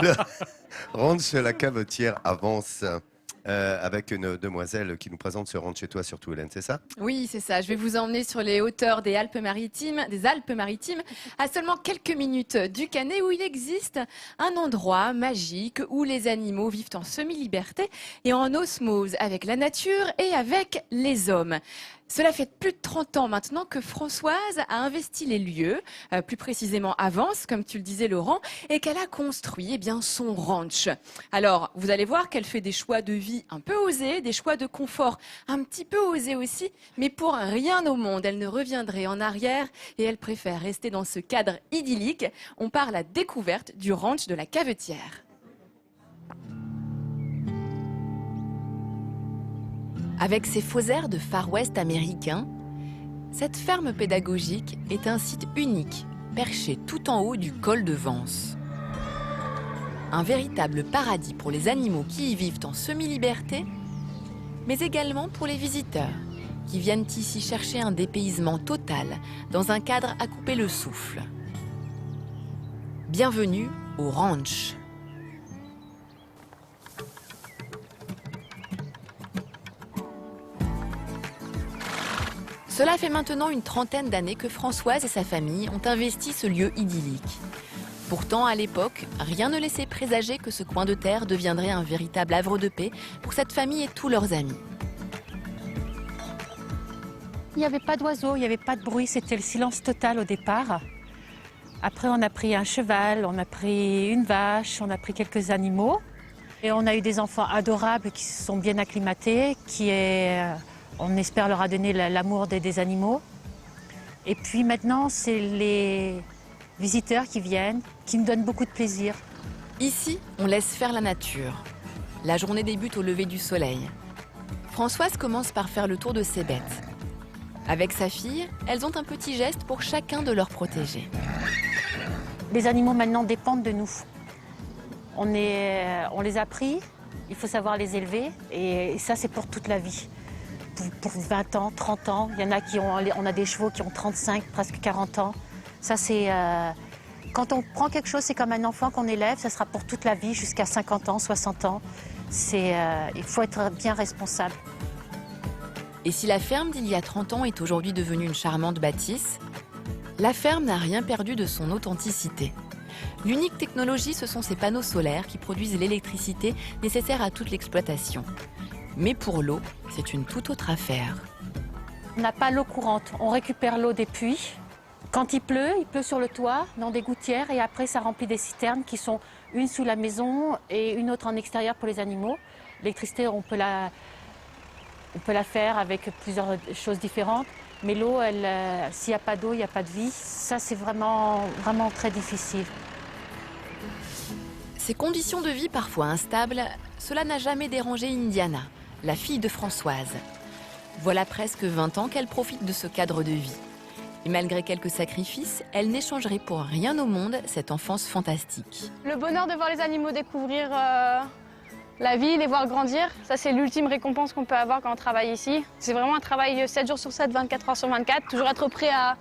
Le ranch La Cavetière avance avec une demoiselle qui nous présente ce ranch chez toi, surtout Hélène, c'est ça? Oui, c'est ça. Je vais vous emmener sur les hauteurs des Alpes-Maritimes, à seulement quelques minutes du Canet, où il existe un endroit magique où les animaux vivent en semi-liberté et en osmose avec la nature et avec les hommes. Cela fait plus de 30 ans maintenant que Françoise a investi les lieux, plus précisément Avance, comme tu le disais Laurent, et qu'elle a construit son ranch. Alors, vous allez voir qu'elle fait des choix de vie un peu osés, des choix de confort un petit peu osés aussi, mais pour rien au monde, elle ne reviendrait en arrière et elle préfère rester dans ce cadre idyllique. On part à la découverte du ranch de la Cavetière. Avec ses faux airs de Far West américain, cette ferme pédagogique est un site unique, perché tout en haut du col de Vence. Un véritable paradis pour les animaux qui y vivent en semi-liberté, mais également pour les visiteurs, qui viennent ici chercher un dépaysement total, dans un cadre à couper le souffle. Bienvenue au ranch. Cela fait maintenant une trentaine d'années que Françoise et sa famille ont investi ce lieu idyllique. Pourtant, à l'époque, rien ne laissait présager que ce coin de terre deviendrait un véritable havre de paix pour cette famille et tous leurs amis. Il n'y avait pas d'oiseaux, il n'y avait pas de bruit, c'était le silence total au départ. Après, on a pris un cheval, on a pris une vache, on a pris quelques animaux. Et on a eu des enfants adorables qui se sont bien acclimatés, on espère leur a donné l'amour des animaux. Et puis maintenant, c'est les visiteurs qui viennent, qui nous donnent beaucoup de plaisir. Ici, on laisse faire la nature. La journée débute au lever du soleil. Françoise commence par faire le tour de ses bêtes. Avec sa fille, elles ont un petit geste pour chacun de leurs protégés. Les animaux maintenant dépendent de nous. On les a pris, il faut savoir les élever et ça c'est pour toute la vie. Pour 20 ans, 30 ans, il y en a on a des chevaux qui ont 35, presque 40 ans. Ça c'est, quand on prend quelque chose, c'est comme un enfant qu'on élève, ça sera pour toute la vie, jusqu'à 50 ans, 60 ans. Il faut être bien responsable. Et si la ferme d'il y a 30 ans est aujourd'hui devenue une charmante bâtisse, la ferme n'a rien perdu de son authenticité. L'unique technologie, ce sont ces panneaux solaires qui produisent l'électricité nécessaire à toute l'exploitation. Mais pour l'eau, c'est une toute autre affaire. On n'a pas l'eau courante, on récupère l'eau des puits. Quand il pleut sur le toit, dans des gouttières, et après ça remplit des citernes qui sont une sous la maison et une autre en extérieur pour les animaux. L'électricité, on peut la faire avec plusieurs choses différentes. Mais l'eau, s'il n'y a pas d'eau, il n'y a pas de vie. Ça, c'est vraiment, vraiment très difficile. Ces conditions de vie parfois instables, cela n'a jamais dérangé Indiana, la fille de Françoise. Voilà presque 20 ans qu'elle profite de ce cadre de vie. Et malgré quelques sacrifices, elle n'échangerait pour rien au monde cette enfance fantastique. Le bonheur de voir les animaux découvrir la vie, les voir grandir, ça c'est l'ultime récompense qu'on peut avoir quand on travaille ici. C'est vraiment un travail 7 jours sur 7, 24 heures sur 24, toujours être prêt à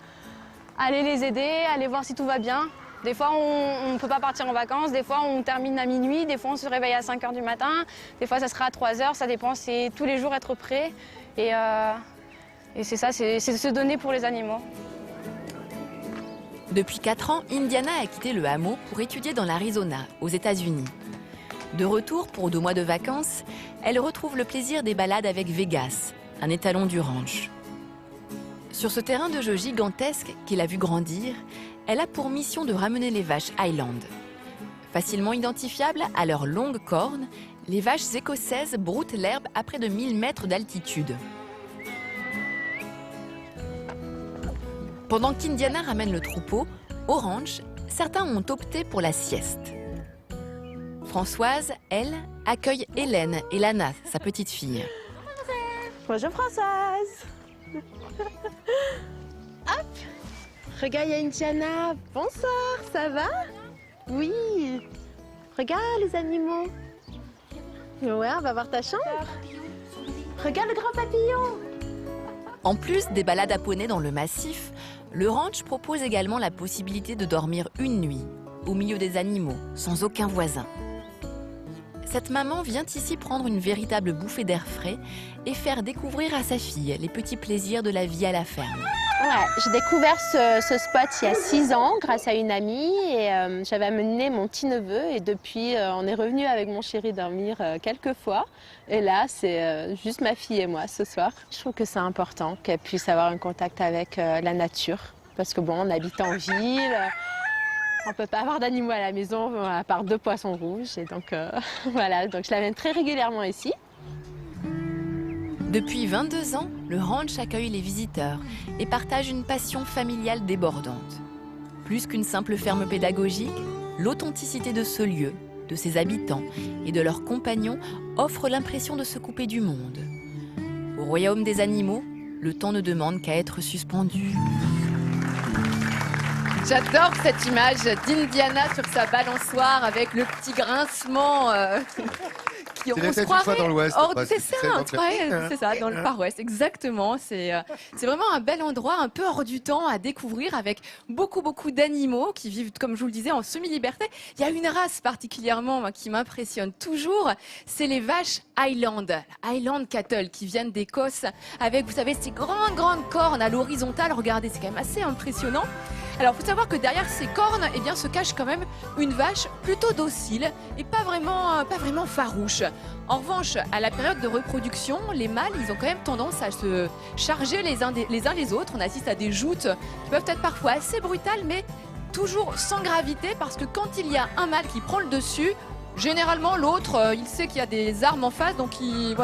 aller les aider, aller voir si tout va bien. Des fois on ne peut pas partir en vacances, des fois on termine à minuit, des fois on se réveille à 5 heures du matin, des fois ça sera à 3 heures, ça dépend, c'est tous les jours être prêt. Et c'est ça, c'est se donner pour les animaux. Depuis 4 ans, Indiana a quitté le hameau pour étudier dans l'Arizona, aux États-Unis. De retour pour 2 mois de vacances, elle retrouve le plaisir des balades avec Vegas, un étalon du ranch. Sur ce terrain de jeu gigantesque qu'il a vu grandir, elle a pour mission de ramener les vaches Highland. Facilement identifiables à leurs longues cornes, les vaches écossaises broutent l'herbe à près de 1000 mètres d'altitude. Pendant qu'Indiana ramène le troupeau, au ranch, certains ont opté pour la sieste. Françoise, elle, accueille Hélène et Lana, sa petite fille. Bonjour Françoise. Hop. Regarde, il y a Indiana. Bonsoir, ça va? Oui. Regarde les animaux. Ouais, on va voir ta chambre. Regarde le grand papillon. En plus des balades à poney dans le massif, le ranch propose également la possibilité de dormir une nuit, au milieu des animaux, sans aucun voisin. Cette maman vient ici prendre une véritable bouffée d'air frais et faire découvrir à sa fille les petits plaisirs de la vie à la ferme. Ouais, j'ai découvert ce spot il y a 6 ans grâce à une amie et j'avais amené mon petit-neveu et depuis on est revenu avec mon chéri dormir quelques fois et là c'est juste ma fille et moi ce soir. Je trouve que c'est important qu'elle puisse avoir un contact avec la nature parce que bon, on habite en ville, on ne peut pas avoir d'animaux à la maison à part 2 poissons rouges et donc voilà, donc je l'amène très régulièrement ici. Depuis 22 ans, le ranch accueille les visiteurs et partage une passion familiale débordante. Plus qu'une simple ferme pédagogique, l'authenticité de ce lieu, de ses habitants et de leurs compagnons offre l'impression de se couper du monde. Au royaume des animaux, le temps ne demande qu'à être suspendu. J'adore cette image d'Indiana sur sa balançoire avec le petit grincement. C'est les têtes une fois dans l'Ouest. C'est ça, c'est ça, dans le Far West, exactement. C'est vraiment un bel endroit, un peu hors du temps à découvrir avec beaucoup d'animaux qui vivent, comme je vous le disais, en semi-liberté. Il y a une race particulièrement qui m'impressionne toujours, c'est les vaches Highland, Highland Cattle, qui viennent d'Écosse avec, vous savez, ces grandes cornes à l'horizontale. Regardez, c'est quand même assez impressionnant. Alors, il faut savoir que derrière ces cornes, eh bien, se cache quand même une vache plutôt docile et pas vraiment farouche. En revanche, à la période de reproduction, les mâles, ils ont quand même tendance à se charger les uns les autres. On assiste à des joutes qui peuvent être parfois assez brutales, mais toujours sans gravité, parce que quand il y a un mâle qui prend le dessus, généralement l'autre, il sait qu'il y a des armes en face, donc il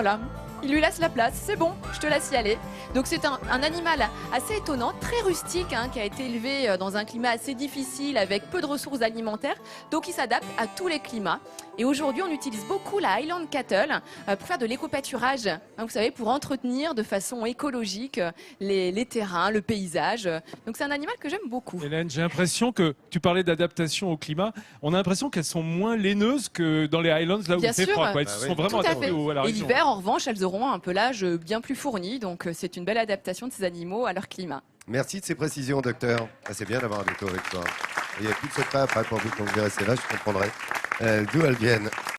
lui laisse la place. C'est bon, je te laisse y aller. Donc c'est un animal assez étonnant, très rustique, qui a été élevé dans un climat assez difficile avec peu de ressources alimentaires. Donc il s'adapte à tous les climats. Et aujourd'hui, on utilise beaucoup la Highland Cattle pour faire de l'éco-pâturage. Vous savez, pour entretenir de façon écologique les terrains, le paysage. Donc c'est un animal que j'aime beaucoup. Hélène, j'ai l'impression que tu parlais d'adaptation au climat. On a l'impression qu'elles sont moins laineuses que dans les Highlands, là où il fait froid. Elles sont vraiment adaptées à la région. Et l'hiver, en revanche, elles auront un pelage bien plus fourni. Donc c'est une belle adaptation de ces animaux à leur climat. Merci de ces précisions, docteur. C'est bien d'avoir un écho avec toi. Il n'y a plus de secret après pour vous quand vous verrez ces vaches, je comprendrai d'où elles viennent.